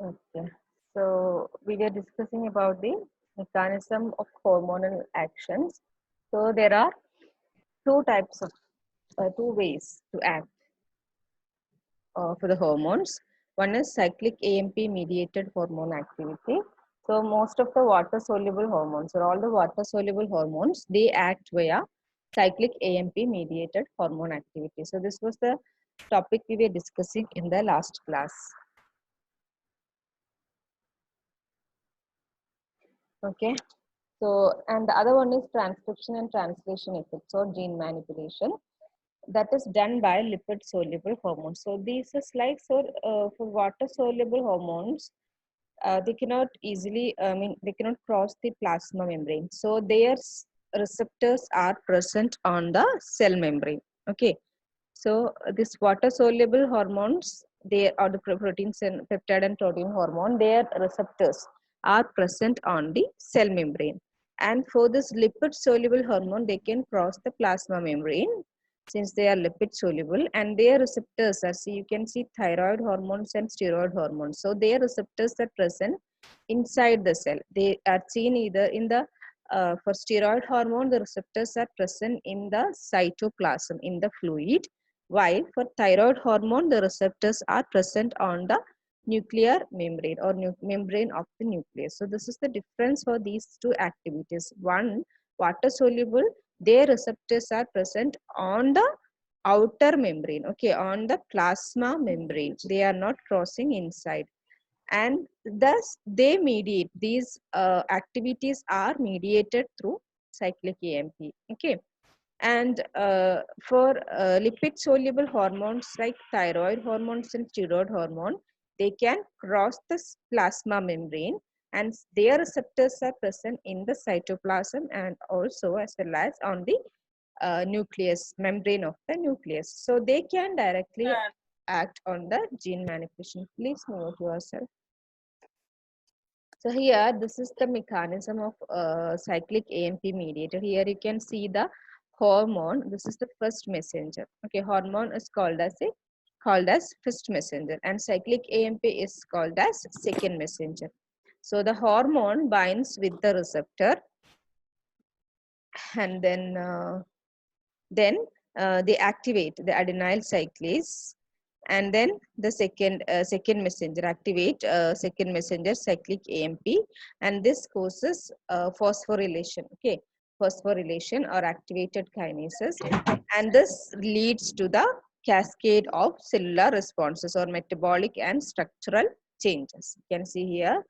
Okay. So we were discussing about the mechanism of hormonal actions. So there are two types of two ways to act for the hormones. One is cyclic AMP mediated hormone activity. So most of the water soluble hormones or all the water soluble hormones, they act via cyclic AMP mediated hormone activity. So this was the topic we were discussing in the last class. Okay. So, and the other one is transcription and translation effects or gene manipulation that is done by lipid soluble hormones. So, these is like, for water soluble hormones, they cannot easily, they cannot cross the plasma membrane. So, their receptors are present on the cell membrane. Okay. So, this water soluble hormones, they are the proteins and peptide and protein hormone, their receptors are present on the cell membrane. And for this lipid soluble hormone, they can cross the plasma membrane since they are lipid soluble, and their receptors are, see, you can see thyroid hormones and steroid hormones. So their receptors are present inside the cell. They are seen either in the for steroid hormone, the receptors are present in the cytoplasm, in the fluid, while for thyroid hormone, the receptors are present on the nuclear membrane or membrane of the nucleus. So this is the difference for these two activities. One, water soluble, their receptors are present on the outer membrane, okay, on the plasma membrane. They are not crossing inside. And thus they mediate, these activities are mediated through cyclic AMP, okay. And for lipid soluble hormones like thyroid hormones and steroid hormone, they can cross the plasma membrane, and their receptors are present in the cytoplasm and also as well as on the nucleus, membrane of the nucleus. So they can directly act on the gene manipulation. Please move yourself. So here, this is the mechanism of cyclic AMP mediator. Here you can see the hormone. This is the first messenger. Okay, hormone is called as first messenger, and cyclic AMP is called as second messenger. So the hormone binds with the receptor, and then they activate the adenyl cyclase, and then the second messenger activate second messenger cyclic AMP, and this causes phosphorylation, okay, phosphorylation or activated kinases, and this leads to the cascade of cellular responses or metabolic and structural changes. You can see here,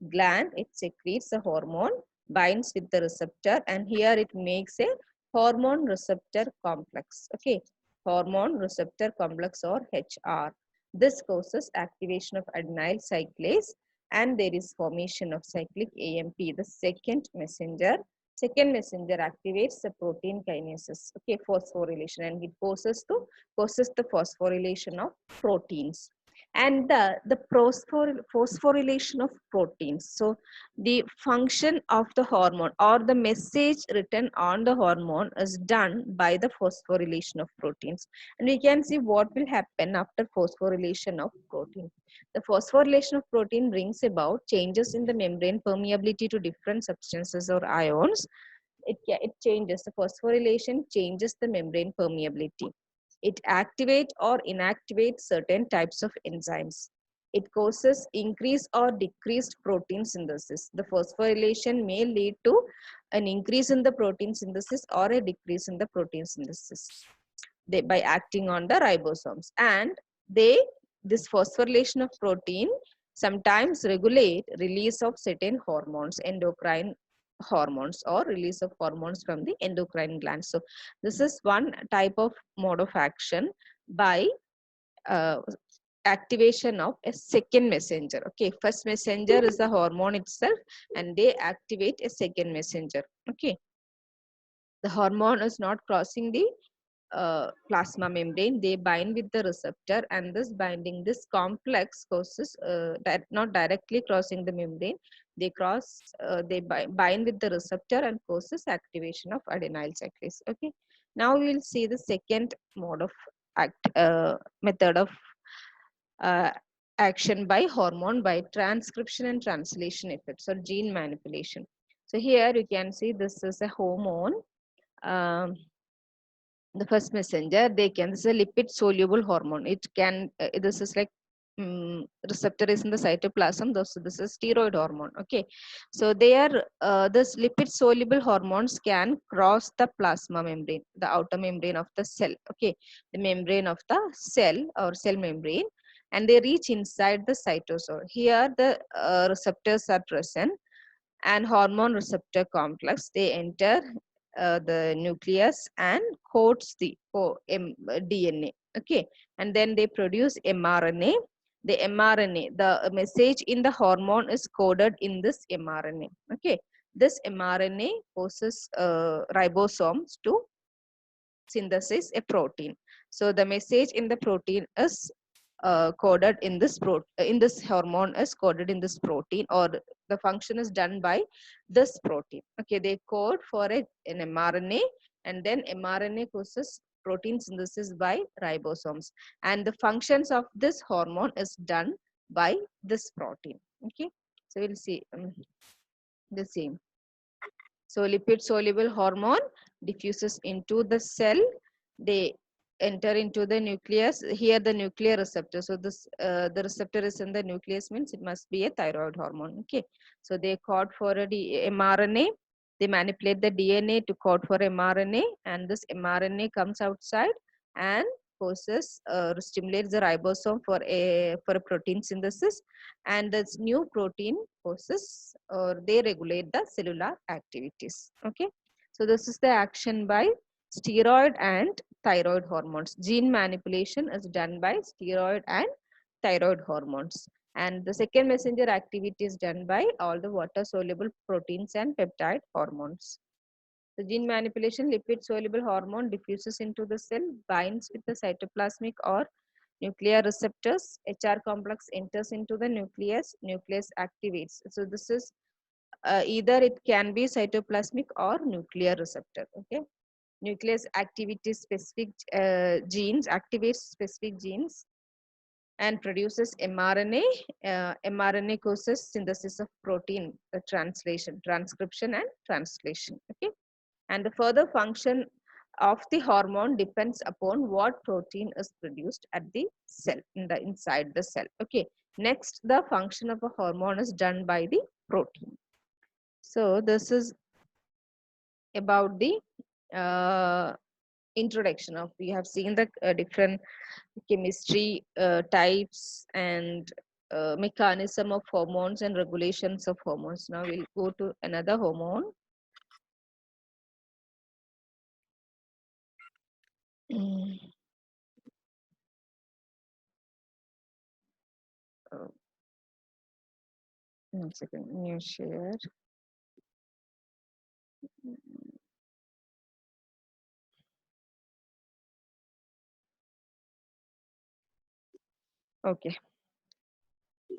gland, it secretes a hormone, binds with the receptor, and here it makes a hormone receptor complex, okay, hormone receptor complex or HR. This causes activation of adenyl cyclase, and there is formation of cyclic AMP, the second messenger. Second messenger activates the protein kinases, okay, phosphorylation, and it causes the phosphorylation of proteins. And the phosphorylation of proteins. So the function of the hormone or the message written on the hormone is done by the phosphorylation of proteins. And we can see what will happen after phosphorylation of protein. The phosphorylation of protein brings about changes in the membrane permeability to different substances or ions. It changes, the phosphorylation changes the membrane permeability. It activates or inactivates certain types of enzymes. It causes increase or decreased protein synthesis. The phosphorylation may lead to an increase in the protein synthesis or a decrease in the protein synthesis by acting on the ribosomes. And this phosphorylation of protein sometimes regulate release of certain hormones, endocrine hormones, or release of hormones from the endocrine glands. So this is one type of mode of action by uh, activation of a second messenger. Okay, first messenger is the hormone itself, and they activate a second messenger. Okay, the hormone is not crossing the plasma membrane, they bind with the receptor, and this binding, this complex causes not directly crossing the membrane, they bind with the receptor and causes activation of adenyl cyclase. Okay, now we will see the second mode of method of uh, action by hormone by transcription and translation effects or gene manipulation. So here you can see this is a hormone. Um, the first messenger, they can, this is a lipid soluble hormone. It can this is like receptor is in the cytoplasm. This is steroid hormone. Okay, so they are this lipid soluble hormones can cross the plasma membrane, the outer membrane of the cell. Okay, the membrane of the cell or cell membrane, and they reach inside the cytosol. Here the receptors are present, and hormone receptor complex, they enter the nucleus and coats the DNA. Okay, and then they produce mRNA. The mRNA, the message in the hormone is coded in this mRNA. Okay, this mRNA causes ribosomes to synthesize a protein. So the message in the protein is coded in this in this hormone is coded in this protein, or the function is done by this protein. Okay, they code for an mRNA, and then mRNA causes protein synthesis by ribosomes, and the functions of this hormone is done by this protein. Okay, so we'll see the same. So lipid soluble hormone diffuses into the cell. They enter into the nucleus. Here the nuclear receptor. So this the receptor is in the nucleus, means it must be a thyroid hormone. Okay. So they code for a mRNA. They manipulate the DNA to code for mRNA, and this mRNA comes outside and causes stimulates the ribosome for a protein synthesis, and this new protein causes or they regulate the cellular activities. Okay, so this is the action by steroid and thyroid hormones. Gene manipulation is done by steroid and thyroid hormones, and the second messenger activity is done by all the water soluble proteins and peptide hormones. The gene manipulation, lipid soluble hormone diffuses into the cell, binds with the cytoplasmic or nuclear receptors. HR complex enters into the nucleus. Nucleus activates. So this is either it can be cytoplasmic or nuclear receptor. Okay, nucleus activates specific genes, activates specific genes, and produces mRNA. mRNA causes synthesis of protein, translation, transcription, and translation. Okay, and the further function of the hormone depends upon what protein is produced at the cell, inside the cell. Okay, next the function of a hormone is done by the protein. So this is about the introduction of, we have seen the different chemistry types and mechanism of hormones and regulations of hormones. Now we'll go to another hormone. Oh, 1 second, new share. Okay,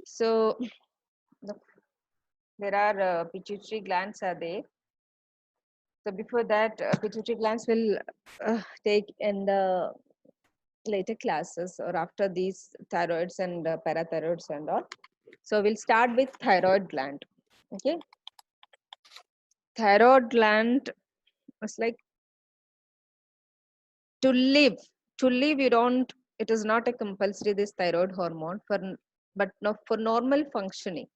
so there are pituitary glands are there. So before that, pituitary glands will take in the later classes or after these thyroids and parathyroids and all. So we'll start with thyroid gland. Okay, thyroid gland is like to live. To live, you don't. It is not a compulsory this thyroid hormone for, but no, for normal functioning.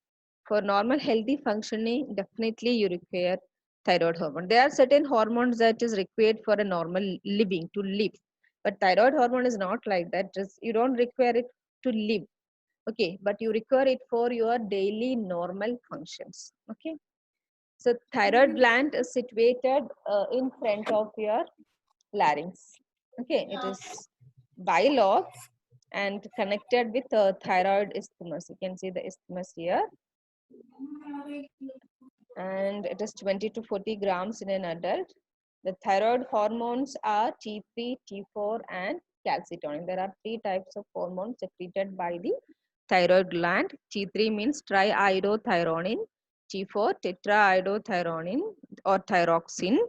For normal healthy functioning, definitely you require thyroid hormone. There are certain hormones that is required for a normal living, to live, but thyroid hormone is not like that. Just you don't require it to live. Okay, but you require it for your daily normal functions. Okay, so thyroid gland is situated in front of your larynx. Okay, it is bilobed and connected with thyroid isthmus. You can see the isthmus here, and it is 20 to 40 grams in an adult. The thyroid hormones are T3, T4, and calcitonin. There are 3 types of hormones secreted by the thyroid gland. T3 means triiodothyronin, T4 tetraiodothyronin or thyroxine,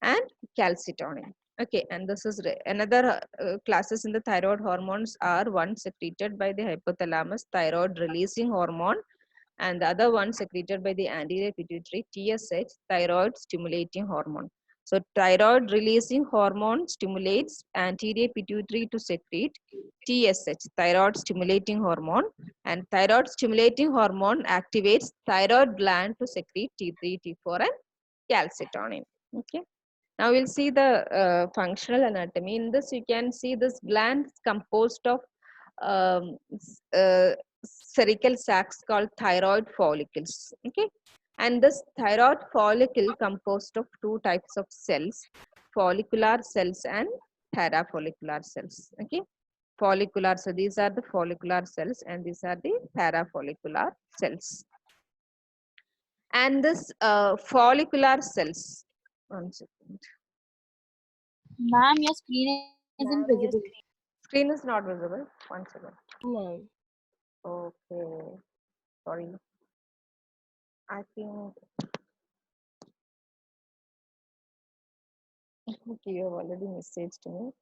and calcitonin. Okay, and this is another classes in the thyroid hormones are one secreted by the hypothalamus, thyroid releasing hormone, and the other one secreted by the anterior pituitary, TSH, thyroid stimulating hormone. So thyroid releasing hormone stimulates anterior pituitary to secrete TSH, thyroid stimulating hormone, and thyroid stimulating hormone activates thyroid gland to secrete T3, T4, and calcitonin. Okay. Now we'll see the functional anatomy. In this, you can see this gland is composed of um, cervical sacs called thyroid follicles. Okay, and this thyroid follicle composed of two types of cells: follicular cells and parafollicular cells. Okay, follicular. So these are the follicular cells, and these are the parafollicular cells. And this follicular cells. One second. Ma'am, your screen isn't visible. Screen is not visible. One second. No. Okay. Sorry. I think okay, you have already messaged me.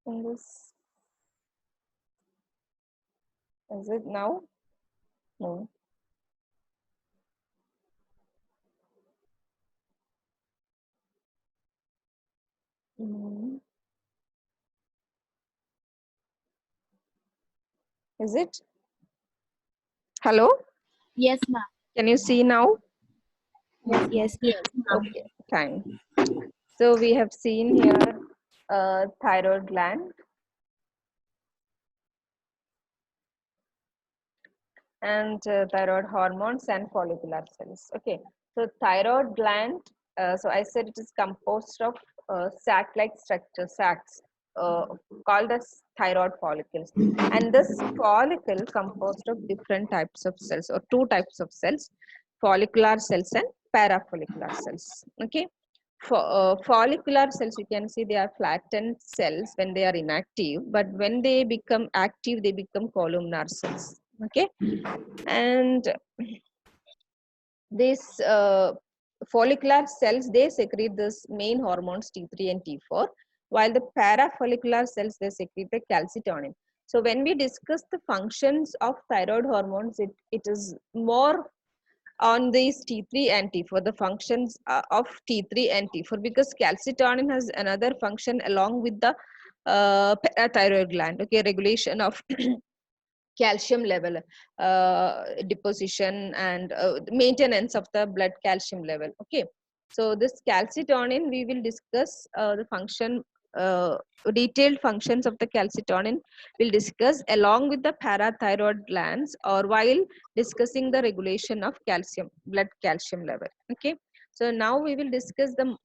In this, is it now? No. Mm. Is it? Hello? Yes, ma'am. Can you see now? Yes, ma'am. Okay, fine. So we have seen here thyroid gland and thyroid hormones and follicular cells. Okay, so thyroid gland, so I said it is composed of sac-like structure, sacs, uh, called as thyroid follicles. And this follicle composed of different types of cells or two types of cells, follicular cells and parafollicular cells. Okay. For follicular cells, you can see they are flattened cells when they are inactive, but when they become active, they become columnar cells. Okay, and these follicular cells, they secrete this main hormones T3 and T4, while the parafollicular cells, they secrete the calcitonin. So when we discuss the functions of thyroid hormones, it is more on these T3 and T4, the functions of T3 and T4, because calcitonin has another function along with the parathyroid gland. Okay, regulation of calcium level deposition and maintenance of the blood calcium level. Okay, so this calcitonin, we will discuss the function, uh, detailed functions of the calcitonin we'll discuss along with the parathyroid glands or while discussing the regulation of calcium, blood calcium level. Okay, so now we will discuss the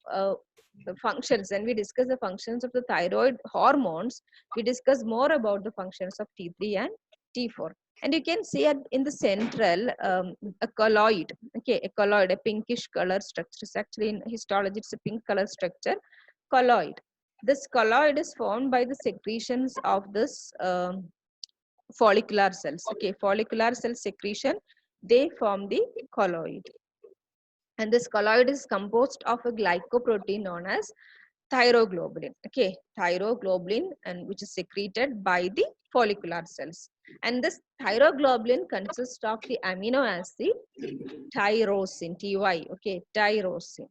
functions. When we discuss the functions of the thyroid hormones, we discuss more about the functions of T3 and T4. And you can see in the central a colloid. Okay, a colloid, a pinkish color structure. It's actually in histology, it's a pink color structure, colloid. This colloid is formed by the secretions of this follicular cells. Okay, follicular cell secretion, they form the colloid. And this colloid is composed of a glycoprotein known as thyroglobulin. Okay, thyroglobulin, and which is secreted by the follicular cells. And this thyroglobulin consists of the amino acid tyrosine, ty. Okay, tyrosine.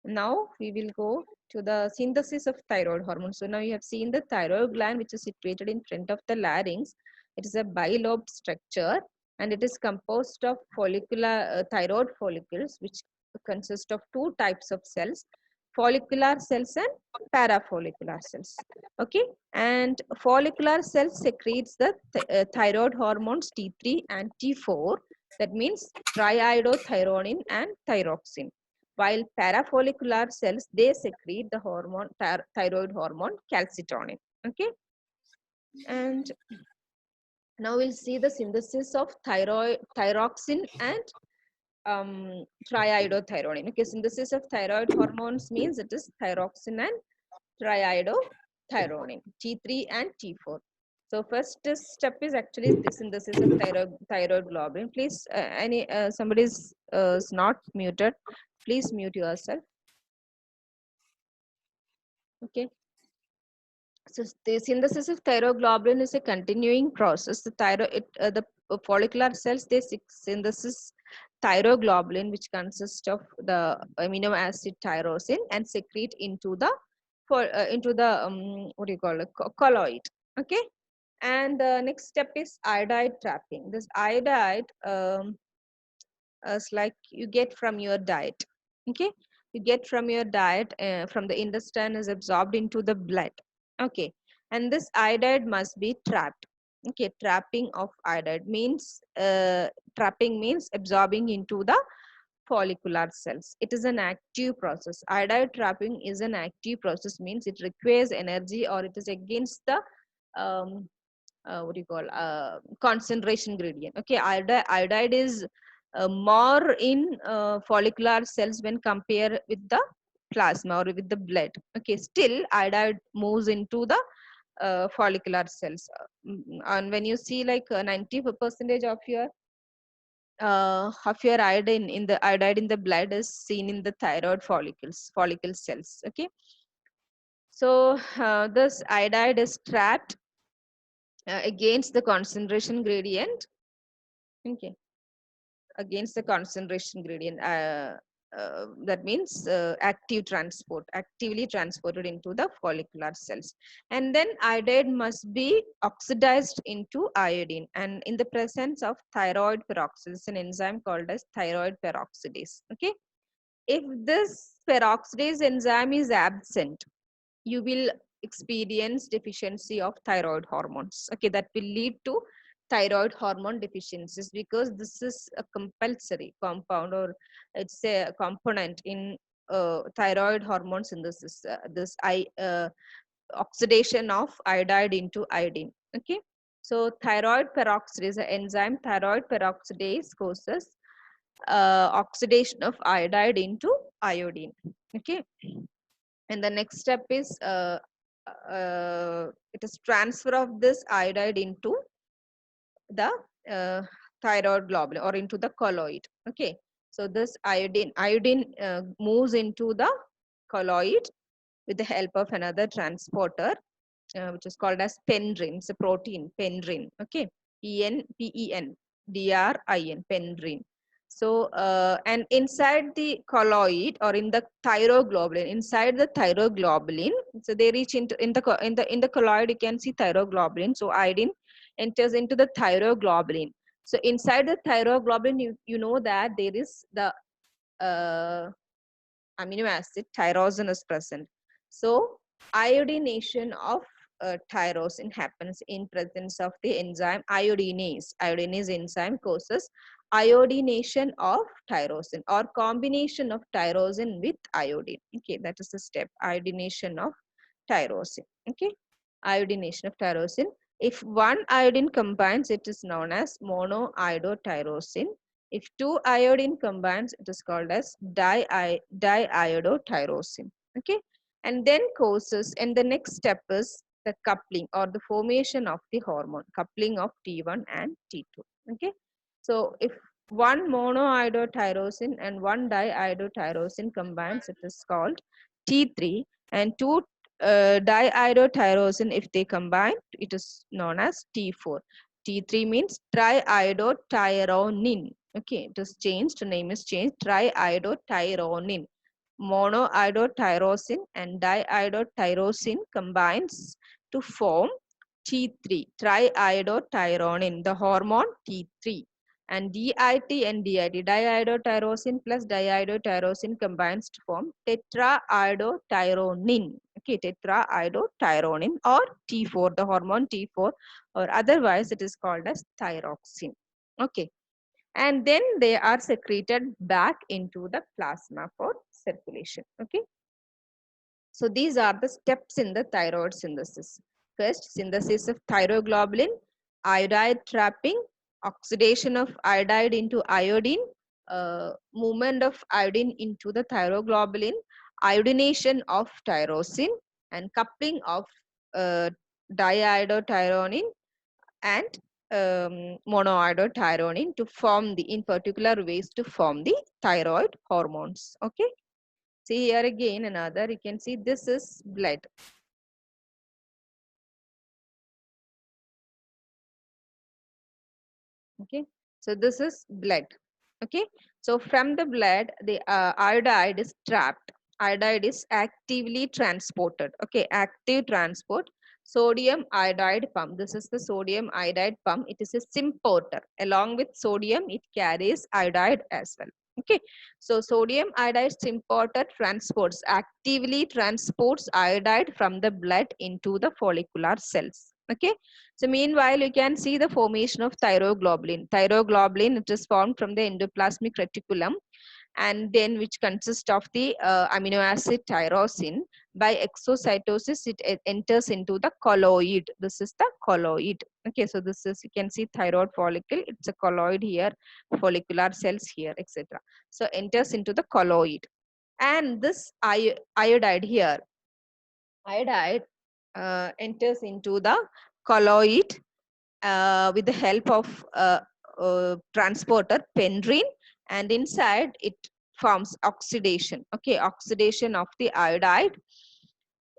Now we will go to the synthesis of thyroid hormone. So now you have seen the thyroid gland, which is situated in front of the larynx. It is a bilobed structure, and it is composed of follicular thyroid follicles, which consist of two types of cells: follicular cells and parafollicular cells. Okay, and follicular cells secretes the thyroid hormones T3 and T4. That means triiodothyronine and thyroxine, while parafollicular cells, they secrete the hormone thyroid hormone calcitonin. Okay, and now we'll see the synthesis of thyroxine and triiodothyronine. Okay, synthesis of thyroid hormones means it is thyroxine and triiodothyronine, T3 and T4. So first step is actually the synthesis of thyroid globulin. Please, somebody is not muted. Please mute yourself. Okay. So the synthesis of thyroglobulin is a continuing process. The follicular cells, they synthesis thyroglobulin, which consists of the amino acid tyrosine, and secrete into the what do you call it, colloid. Okay. And the next step is iodide trapping. This iodide is like you get from your diet. Okay. You get from your diet, from the intestine, is absorbed into the blood. Okay. And this iodide must be trapped. Okay. Trapping of iodide means trapping means absorbing into the follicular cells. It is an active process. Iodide trapping is an active process, means it requires energy, or it is against the um, what do you call concentration gradient. Okay. Iodide is more in follicular cells when compared with the plasma or with the blood. Okay. Still iodide moves into the follicular cells. And when you see like 90% of your iodide in the blood is seen in the thyroid follicle cells. Okay. So this iodide is trapped against the concentration gradient. Okay. Against the concentration gradient. That means actively transported into the follicular cells. And then iodide must be oxidized into iodine. And in the presence of thyroid peroxidase, an enzyme called as thyroid peroxidase. Okay. If this peroxidase enzyme is absent, you will experience deficiency of thyroid hormones. Okay, that will lead to thyroid hormone deficiencies, because this is a compulsory compound, or it's a component in thyroid hormone synthesis. Oxidation of iodide into iodine. Okay, so thyroid peroxidase, the enzyme thyroid peroxidase, causes oxidation of iodide into iodine. Okay. And the next step is it is transfer of this iodide into the uh, thyroid globulin, or into the colloid. Okay. So this iodine moves into the colloid with the help of another transporter, which is called as pendrin. It's a protein, pendrin. Okay. pendrin, pendrin. So and inside the colloid, or in the thyroglobulin, inside the thyroglobulin, so they reach into in the colloid, you can see thyroglobulin. So iodine enters into the thyroglobulin. So inside the thyroglobulin, you know that there is the uh, amino acid tyrosine is present. So iodination of tyrosine happens in presence of the enzyme iodinase. Iodinase enzyme causes iodination of tyrosine, or combination of tyrosine with iodine. Okay, that is the step, iodination of tyrosine. Okay, iodination of tyrosine. If one iodine combines, it is known as monoiodotyrosine. If two iodine combines, it is called as diiodotyrosine. Okay, and then causes, and the next step is the coupling, or the formation of the hormone, coupling of T1 and T2. Okay, so if one monoiodotyrosine and one diiodotyrosine combines, it is called T3, and two diiodotyrosine, if they combine, it is known as T4. T3 means triiodotyrosine. Okay, it is changed, name is changed, triiodotyrosine. Monoiodotyrosine and diiodotyrosine combines to form T3, triiodotyrosine, the hormone T3. And DIT and DIT, diiodotyrosine plus diiodotyrosine, combines to form tetraiodotyrosine. Okay, tetraiodotyrosine, or T4, the hormone T4, or otherwise it is called as thyroxine. Okay, and then they are secreted back into the plasma for circulation. Okay, so these are the steps in the thyroid synthesis. First, synthesis of thyroglobulin, iodide trapping, oxidation of iodide into iodine, movement of iodine into the thyroglobulin, iodination of tyrosine, and coupling of uh, diiodotyrosine, and monoiodothyronine to form the, in particular ways, to form the thyroid hormones. Okay. See here again another, you can see this is blood. Okay, so this is blood. Okay, so from the blood the iodide is trapped, iodide is actively transported. Okay, active transport, sodium iodide pump, this is the sodium iodide pump, it is a symporter. Along with sodium it carries iodide as well. Okay, so sodium iodide symporter transports, actively transports iodide from the blood into the follicular cells. Okay, so meanwhile, you can see the formation of thyroglobulin. Thyroglobulin, it is formed from the endoplasmic reticulum, and then which consists of the amino acid tyrosine. By exocytosis, it enters into the colloid. This is the colloid. Okay, so this is, you can see thyroid follicle. It's a colloid here, follicular cells here, etc. So enters into the colloid, and this iodide here, iodide enters into the colloid with the help of transporter pendrin, and inside it forms oxidation. Okay, oxidation of the iodide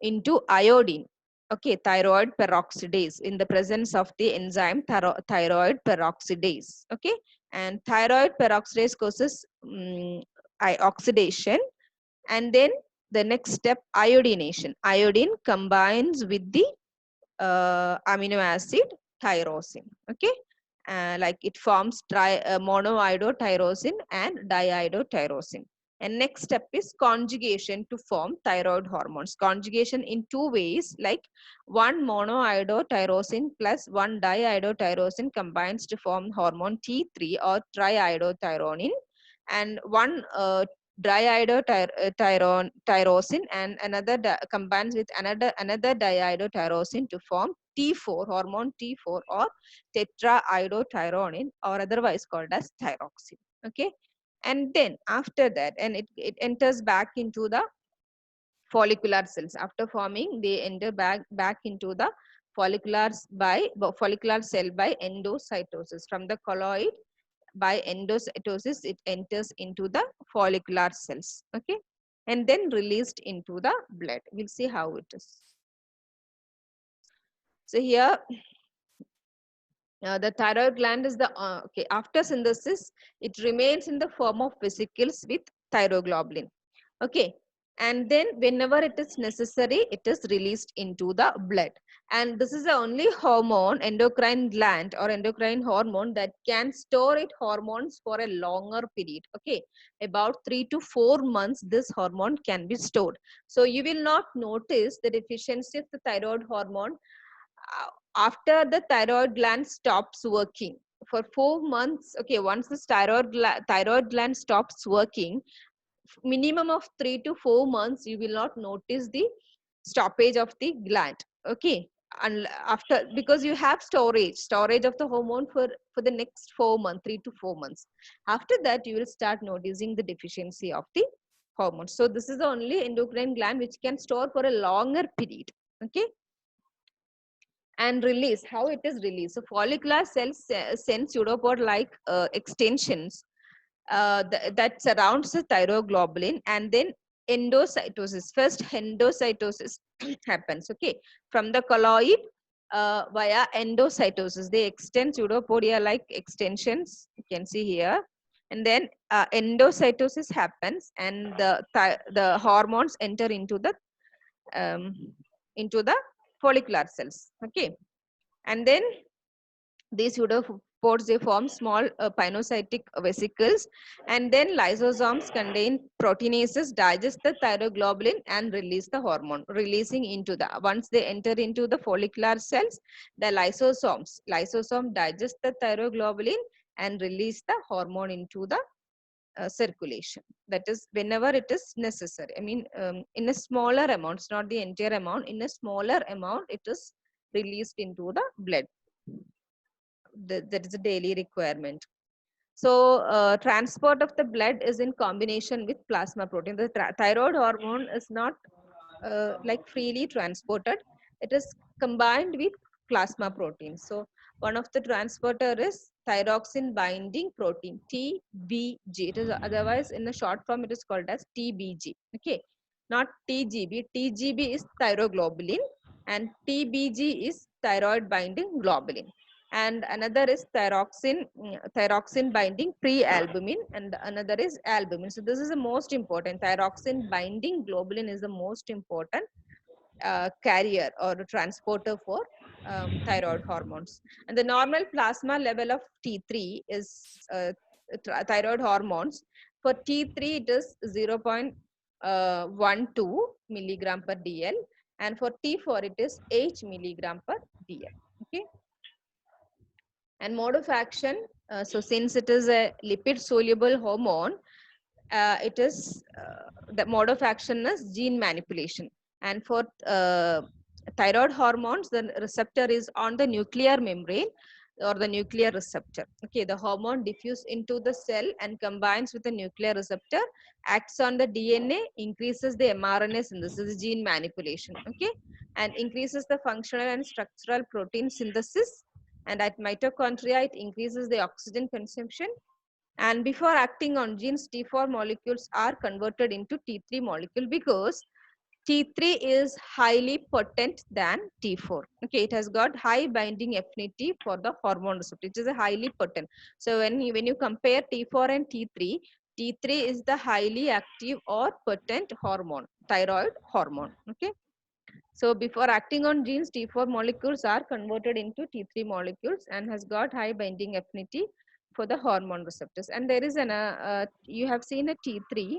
into iodine. Okay, thyroid peroxidase, in the presence of the enzyme thyroid peroxidase. Okay, and thyroid peroxidase causes oxidation, and then the next step, iodination. Iodine combines with the amino acid tyrosine. Okay, like it forms monoiodotyrosine and diiodotyrosine. And next step is conjugation to form thyroid hormones. Conjugation in two ways, like one monoiodotyrosine plus one diiodotyrosine combines to form hormone T3 or triiodothyronine, and one tyrosine and another combines with another diiodotyrosine to form T4, hormone T4 or tetraiodothyronine, or otherwise called as thyroxine. Okay, and then after that, and it enters back into the follicular cells. After forming, they enter back into the follicular cell by endocytosis. From the colloid, by endocytosis it enters into the follicular cells. Okay, and then released into the blood. We'll see how it is. So here the thyroid gland is the okay, after synthesis it remains in the form of vesicles with thyroglobulin. Okay, and then whenever it is necessary it is released into the blood, and this is the only hormone, endocrine gland or endocrine hormone, that can store its hormones for a longer period. Okay, about 3 to 4 months this hormone can be stored. So you will not notice the deficiency of the thyroid hormone after the thyroid gland stops working for 4 months. Okay, once the thyroid gland stops working, minimum of 3 to 4 months you will not notice the stoppage of the gland. Okay, and after, because you have storage of the hormone for the next 4 months, 3 to 4 months. After that you will start noticing the deficiency of the hormones. So this is the only endocrine gland which can store for a longer period. Okay, and release, how it is released. So follicular cells send pseudopod like extensions that surrounds the thyroglobulin, and then endocytosis, first endocytosis happens. Okay, from the colloid via endocytosis they extend pseudopodia like extensions, you can see here, and then endocytosis happens, and the hormones enter um, into the follicular cells. Okay, and then these pseudopods, they form small pinocytic vesicles, and then lysosomes contain proteinases digest the thyroglobulin and release the hormone, releasing into the, once they enter into the follicular cells, the lysosome digest the thyroglobulin and release the hormone into the circulation. That is whenever it is necessary. I mean, in a smaller amount, it's not the entire amount, in a smaller amount it is released into the blood. That is a daily requirement. So transport of the blood is in combination with plasma protein. The thyroid hormone is not like freely transported, it is combined with plasma protein. So One of the transporter is thyroxine binding protein, TBG. It is otherwise in the short form it is called as TBG. Okay, not TGB. TGB is thyroglobulin and TBG is thyroid binding globulin. And another is thyroxine binding prealbumin, and another is albumin. So this is the most important. Thyroxine binding globulin is the most important carrier or transporter for thyroid hormones. And the normal plasma level of T3 is thyroid hormones. For T3 it is 0.12 milligram per dl, and for T4 it is 8 milligram per dl. Okay. And mode of action, so since it is a lipid soluble hormone, it is the mode of action is gene manipulation. And for thyroid hormones, the receptor is on the nuclear membrane or the nuclear receptor. Okay, the hormone diffuse into the cell and combines with the nuclear receptor, acts on the DNA, increases the mRNA synthesis, gene manipulation. Okay, and increases the functional and structural protein synthesis. And at mitochondria, it increases the oxygen consumption. And before acting on genes, T4 molecules are converted into T3 molecule because T3 is highly potent than T4. Okay, it has got high binding affinity for the hormone receptor. It is a highly potent. So when you compare T4 and T3, T3 is the highly active or potent hormone, thyroid hormone. Okay. So before acting on genes, T4 molecules are converted into T3 molecules and has got high binding affinity for the hormone receptors. And there is you have seen a T3,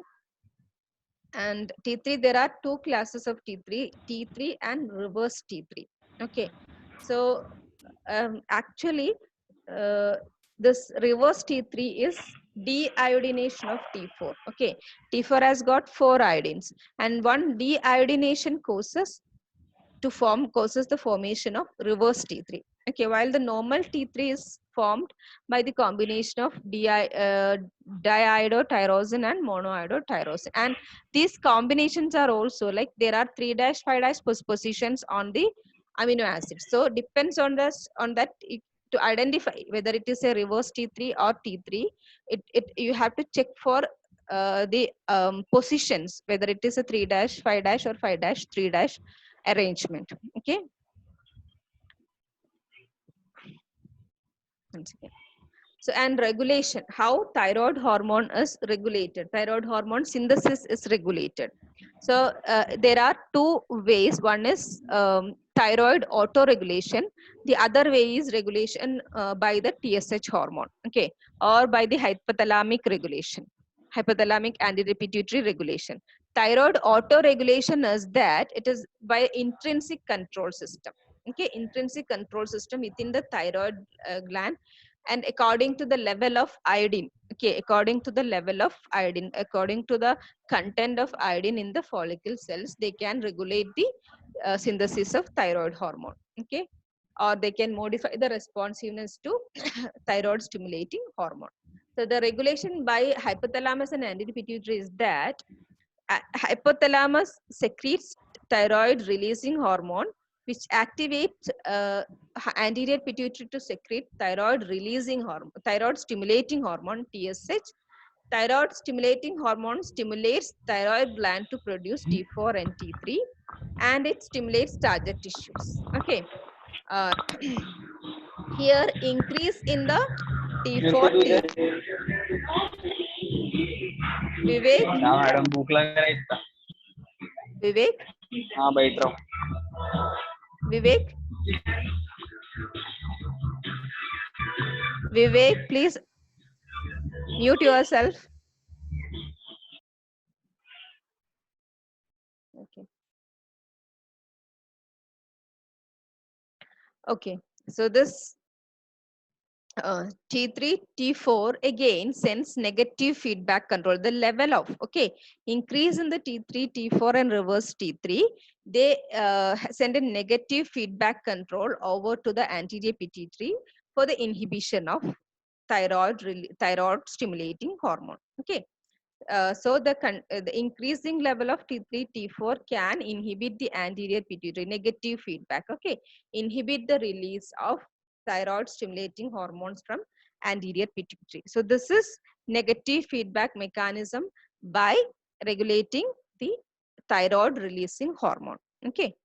and T3, there are two classes of T3, T3 and reverse T3. Okay. So actually, this reverse T3 is deiodination of T4. Okay. T4 has got 4 iodines, and one deiodination causes the formation of reverse T3. Okay, while the normal T3 is formed by the combination of diiodotyrosine and monoiodotyrosine. And these combinations are also like there are 3-5' positions on the amino acids. So depends on that to identify whether it is a reverse T3 or T3, you have to check for the positions, whether it is a 3-5' or 5-3' arrangement. Okay. Once again. So, and regulation, how thyroid hormone is regulated. Thyroid hormone synthesis is regulated. So there are two ways. One is thyroid autoregulation. The other way is regulation by the TSH hormone, okay, or by the hypothalamic regulation, hypothalamic anti-pituitary regulation. Thyroid autoregulation is that it is by intrinsic control system, okay, intrinsic control system within the thyroid gland, and according to the level of iodine, okay, according to the level of iodine, according to the content of iodine in the follicle cells, they can regulate the synthesis of thyroid hormone, okay, or they can modify the responsiveness to thyroid stimulating hormone. So the regulation by hypothalamus and anti-pituitary is that hypothalamus secretes thyroid releasing hormone, which activates anterior pituitary to secrete thyroid releasing hormone, thyroid stimulating hormone, TSH. Thyroid stimulating hormone stimulates thyroid gland to produce T4 and T3, and it stimulates target tissues. Okay. Uh, here increase in the T4 T3. Vivek, क्या madam भूख लग रहा है इतना Vivek, हाँ बैठ रहा हूँ Vivek, Vivek, please mute yourself. Okay. Okay. So this T3, T4 again sends negative feedback control. The level of, okay, increase in the T3, T4 and reverse T3, they send a negative feedback control over to the anterior pituitary for the inhibition of thyroid stimulating hormone. Okay. So the increasing level of T3, T4 can inhibit the anterior pituitary negative feedback. Okay, inhibit the release of thyroid stimulating hormones from anterior pituitary. So this is negative feedback mechanism by regulating the thyroid releasing hormone. Okay.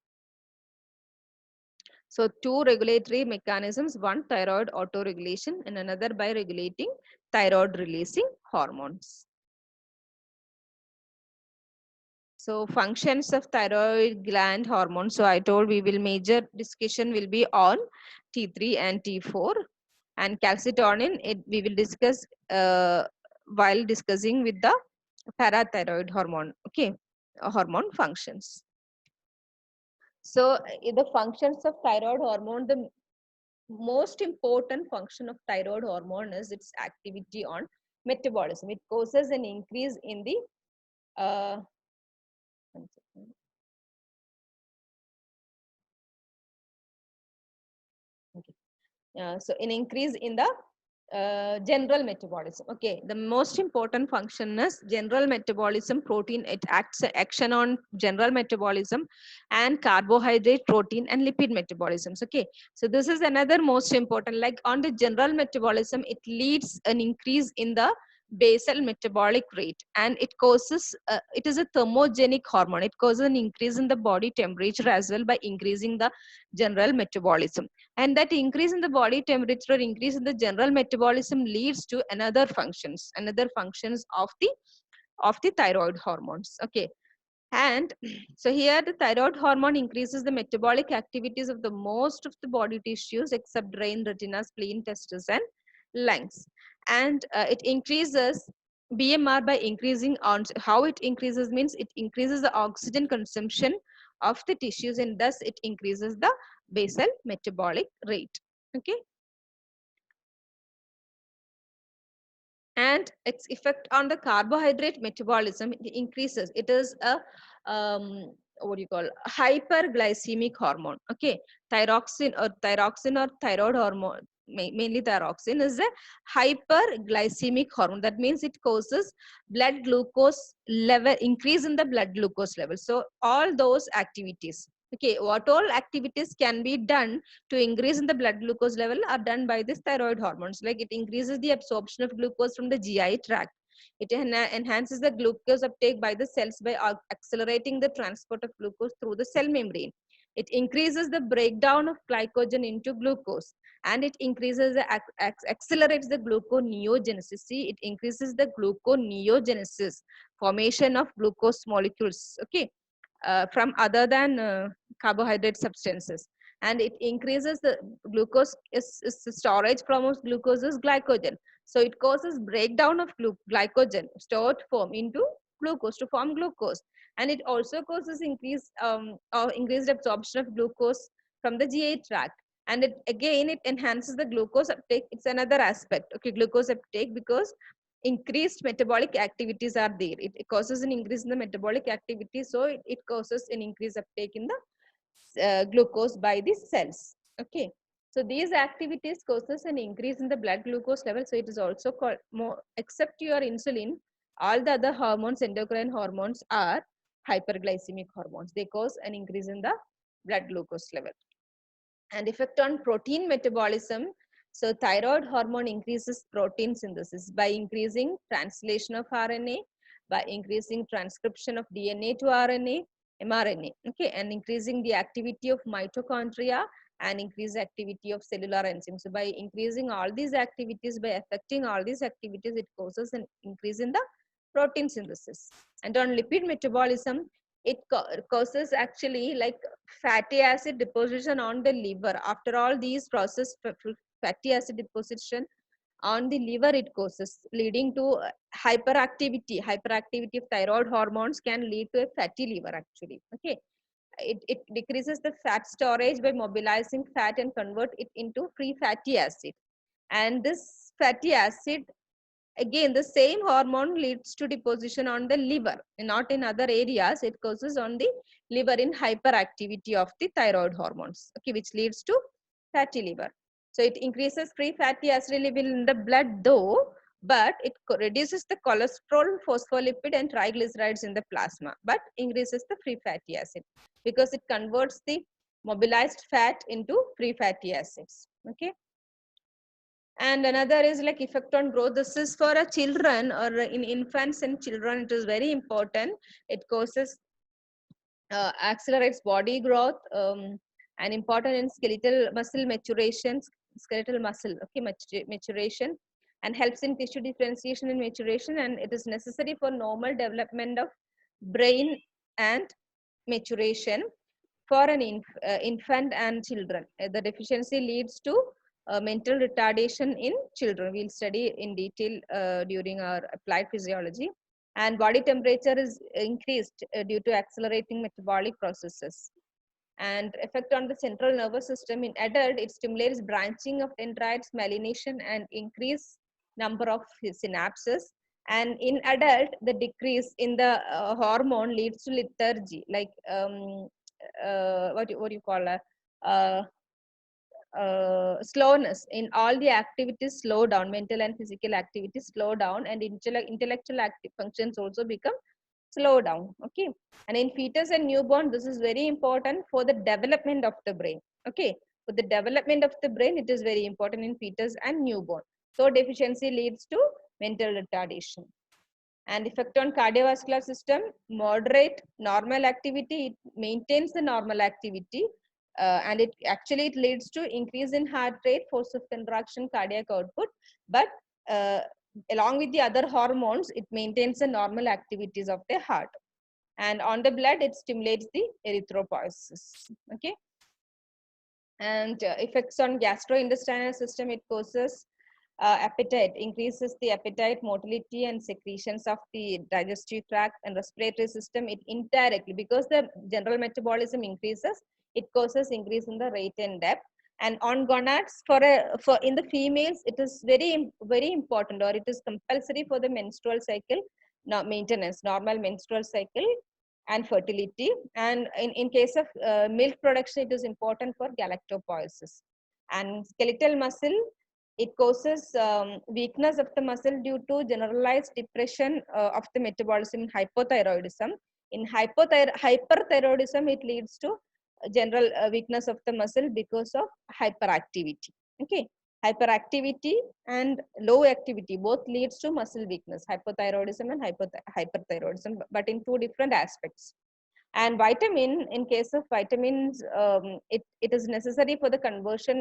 So two regulatory mechanisms, one thyroid autoregulation and another by regulating thyroid releasing hormones. So functions of thyroid gland hormone. So I told we will major discussion will be on T3 and T4, and calcitonin we will discuss while discussing with the parathyroid hormone. Okay, hormone functions. So the functions of thyroid hormone, the most important function of thyroid hormone is its activity on metabolism. It causes an increase in the one second. Okay. So an increase in the general metabolism. Okay, the most important function is general metabolism. Protein, it acts action on general metabolism, and carbohydrate, protein, and lipid metabolisms. Okay, so this is another most important. Like on the general metabolism, it leads an increase in the basal metabolic rate, and it causes it is a thermogenic hormone. It causes an increase in the body temperature as well by increasing the general metabolism, and that increase in the body temperature or increase in the general metabolism leads to another functions of the thyroid hormones. Okay, and so here the thyroid hormone increases the metabolic activities of the most of the body tissues except brain, retina, spleen, testes, and lungs. And it increases BMR by increasing on how it increases means it increases the oxygen consumption of the tissues, and thus it increases the basal metabolic rate. Okay, and its effect on the carbohydrate metabolism, it increases. It is a what do you call hyperglycemic hormone. Okay, thyroxine or thyroid hormone, mainly thyroxine, is a hyperglycemic hormone. That means it causes blood glucose level increase in the blood glucose level. So all those activities, okay, what all activities can be done to increase in the blood glucose level are done by this thyroid hormones. Like it increases the absorption of glucose from the GI tract. It enhances the glucose uptake by the cells by accelerating the transport of glucose through the cell membrane. It increases the breakdown of glycogen into glucose, and it increases the accelerates the gluconeogenesis. See, it increases the gluconeogenesis, formation of glucose molecules. Okay, from other than carbohydrate substances, and it increases the glucose is storage form of glucose is glycogen, so it causes breakdown of glycogen stored form into glucose to form glucose, and it also causes increased absorption of glucose from the GI tract, and it again it enhances the glucose uptake. It's another aspect. Okay, glucose uptake, because increased metabolic activities are there. It causes an increase in the metabolic activity, so it causes an increased uptake in the glucose by the cells. Okay, so these activities causes an increase in the blood glucose level. So it is also called more, except your insulin, all the other hormones, endocrine hormones, are hyperglycemic hormones. They cause an increase in the blood glucose level. And effect on protein metabolism. So thyroid hormone increases protein synthesis by increasing translation of RNA, by increasing transcription of DNA to RNA, mRNA. Okay, and increasing the activity of mitochondria and increase activity of cellular enzymes. So by increasing all these activities, by affecting all these activities, it causes an increase in the protein synthesis. And on lipid metabolism, it causes actually like fatty acid deposition on the liver. After all these process, fatty acid deposition on the liver it causes, leading to hyperactivity of thyroid hormones can lead to a fatty liver actually. Okay, it decreases the fat storage by mobilizing fat and convert it into free fatty acid, and this fatty acid, again the same hormone leads to deposition on the liver, not in other areas. It causes on the liver in hyperactivity of the thyroid hormones. Okay, which leads to fatty liver. So it increases free fatty acid level in the blood though, but it reduces the cholesterol, phospholipid, and triglycerides in the plasma, but increases the free fatty acid because it converts the mobilized fat into free fatty acids. Okay, And another is like effect on growth. This is for a children or in infants and children. It is very important. It causes accelerates body growth and important in skeletal muscle maturation, skeletal muscle, okay, maturation, and helps in tissue differentiation and maturation, and it is necessary for normal development of brain and maturation for an infant and children. The deficiency leads to mental retardation in children. We'll study in detail during our applied physiology. And body temperature is increased due to accelerating metabolic processes. And effect on the central nervous system in adult, it stimulates branching of dendrites, myelination, and increase number of synapses. And in adult, the decrease in the hormone leads to lethargy, like what do you call uh, slowness in all the activities slow down, mental and physical activities slow down, and intellectual active functions also become slow down. Okay, and in fetus and newborn, this is very important for the development of the brain. Okay, for the development of the brain, it is very important in fetus and newborn. So deficiency leads to mental retardation. And effect on cardiovascular system, moderate normal activity, it maintains the normal activity, and it actually it leads to increase in heart rate, force of contraction, cardiac output, but uh, along with the other hormones, it maintains the normal activities of the heart. And on the blood, it stimulates the erythropoiesis. Okay, and effects on gastrointestinal system, it causes appetite, increases the appetite, motility, and secretions of the digestive tract and respiratory system. It indirectly, because the general metabolism increases, it causes increase in the rate and depth. And on gonads, for in the females, it is very important, or it is compulsory for the menstrual cycle maintenance, normal menstrual cycle and fertility. And in case of milk production, it is important for galactopoiesis. And skeletal muscle, it causes weakness of the muscle due to generalized depression of the metabolism in hypothyroidism. In hyperthyroidism, it leads to general weakness of the muscle because of hyperactivity. Okay, hyperactivity and low activity both leads to muscle weakness, hypothyroidism and hyperthyroidism, but in two different aspects. And vitamin, in case of vitamins, it is necessary for the conversion